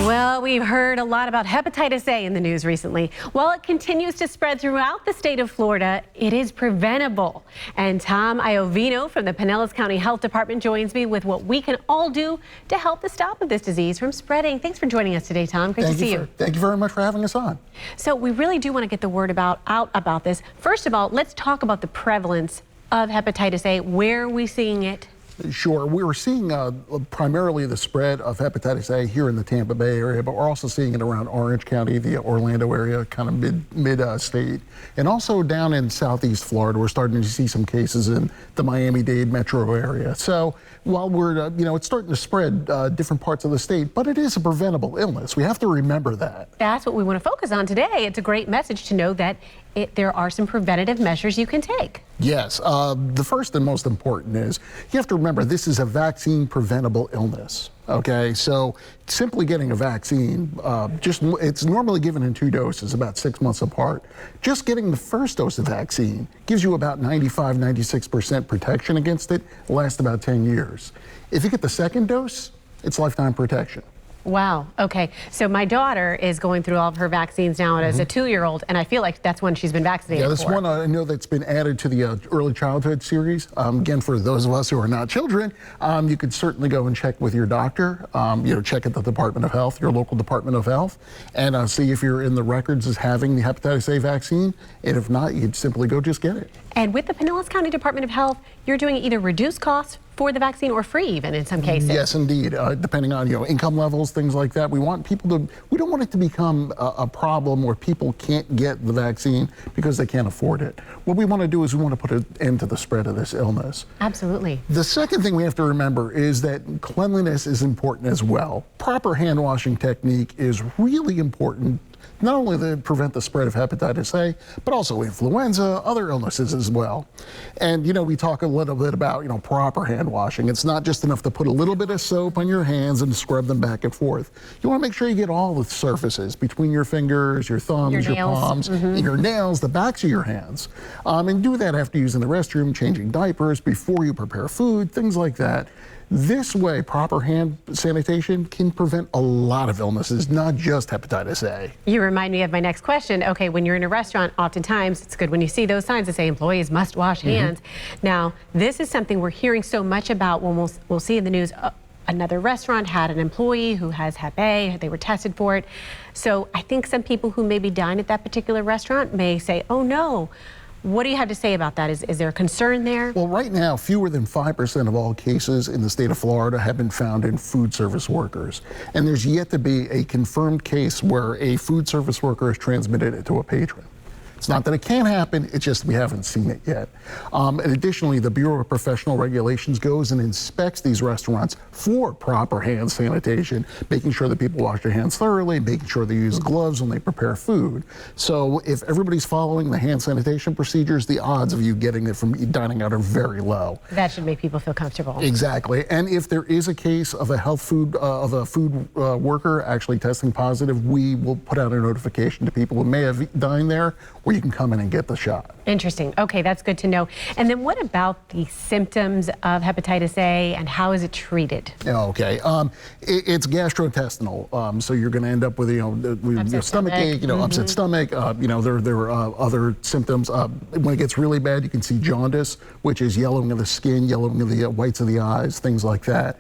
Well, we've heard a lot about hepatitis A in the news recently. While it continues to spread throughout the state of Florida, it is preventable. And Tom Iovino from the Pinellas County Health Department joins me with what we can all do to help the stop of this disease from spreading. Thanks for joining us today, Tom. Great to see you. Thank you very much for having us on. So we really do want to get the word out about this. First of all, let's talk about the prevalence of hepatitis A. Where are we seeing it? Sure. We were seeing primarily the spread of hepatitis A here in the Tampa Bay area, but we're also seeing it around Orange County, the Orlando area, kind of mid-state. And also down in southeast Florida, we're starting to see some cases in the Miami-Dade metro area. So while we're, it's starting to spread different parts of the state, but it is a preventable illness. We have to remember that. That's what we want to focus on today. It's a great message to know that there are some preventative measures you can take. Yes. The first and most important is you have to remember this is a vaccine preventable illness. Okay, so simply getting a vaccine, it's normally given in 2 doses, about 6 months apart. Just getting the first dose of vaccine gives you about 95–96% protection against it. It lasts about 10 years. If you get the second dose, it's lifetime protection. Wow. Okay. So my daughter is going through all of her vaccines now as a 2-year-old, and I feel like that's when she's been vaccinated. Yeah, this one I know that's been added to the early childhood series. Again, for those of us who are not children, you could certainly go and check with your doctor. Check at the Department of Health, your local Department of Health, and see if you're in the records as having the hepatitis A vaccine. And if not, you'd simply go just get it. And with the Pinellas County Department of Health, you're doing either reduced costs for the vaccine or free even in some cases. Yes, indeed. Depending on income levels, things like that. We want people to, we don't want it to become a problem where people can't get the vaccine because they can't afford it. What we want to do is we want to put an end to the spread of this illness. Absolutely. The second thing we have to remember is that cleanliness is important as well. Proper hand washing technique is really important, not only to prevent the spread of hepatitis A, but also influenza, other illnesses as well. And, we talk a little bit about, proper hand washing. It's not just enough to put a little bit of soap on your hands and scrub them back and forth. You want to make sure you get all the surfaces between your fingers, your thumbs, your palms, your nails, the backs of your hands. And do that after using the restroom, changing diapers, before you prepare food, things like that. This way, proper hand sanitation can prevent a lot of illnesses, not just hepatitis A. You remind me of my next question. Okay, when you're in a restaurant, oftentimes it's good when you see those signs that say employees must wash hands. Now, this is something we're hearing so much about when we'll see in the news. Another restaurant had an employee who has Hep A. They were tested for it. So I think some people who maybe dine at that particular restaurant may say, oh no. What do you have to say about that? Is there a concern there? Well, right now, fewer than 5% of all cases in the state of Florida have been found in food service workers. And there's yet to be a confirmed case where a food service worker has transmitted it to a patron. It's not that it can't happen, it's just we haven't seen it yet. And additionally, the Bureau of Professional Regulations goes and inspects these restaurants for proper hand sanitation, making sure that people wash their hands thoroughly, making sure they use gloves when they prepare food. So if everybody's following the hand sanitation procedures, the odds of you getting it from dining out are very low. That should make people feel comfortable. Exactly. And if there is a case of a food worker actually testing positive, we will put out a notification to people who may have dined there, where you can come in and get the shot. Interesting. Okay, that's good to know. And then what about the symptoms of hepatitis A and how is it treated? Okay, it's gastrointestinal. So you're going to end up with stomach ache, upset stomach. There are other symptoms. When it gets really bad, you can see jaundice, which is yellowing of the skin, yellowing of the whites of the eyes, things like that.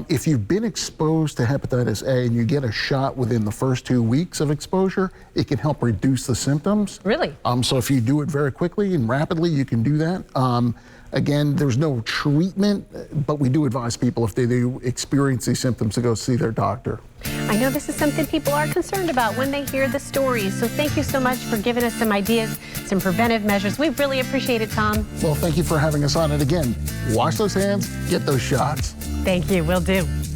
If you've been exposed to hepatitis A and you get a shot within the first 2 weeks of exposure, it can help reduce the symptoms. Really? So if you do it very quickly and rapidly, you can do that. Again, there's no treatment, but we do advise people if they do experience these symptoms to go see their doctor. I know this is something people are concerned about when they hear the stories. So thank you so much for giving us some ideas, some preventive measures. We really appreciate it, Tom. Well, thank you for having us on. And again, wash those hands, get those shots. Thank you. Will do.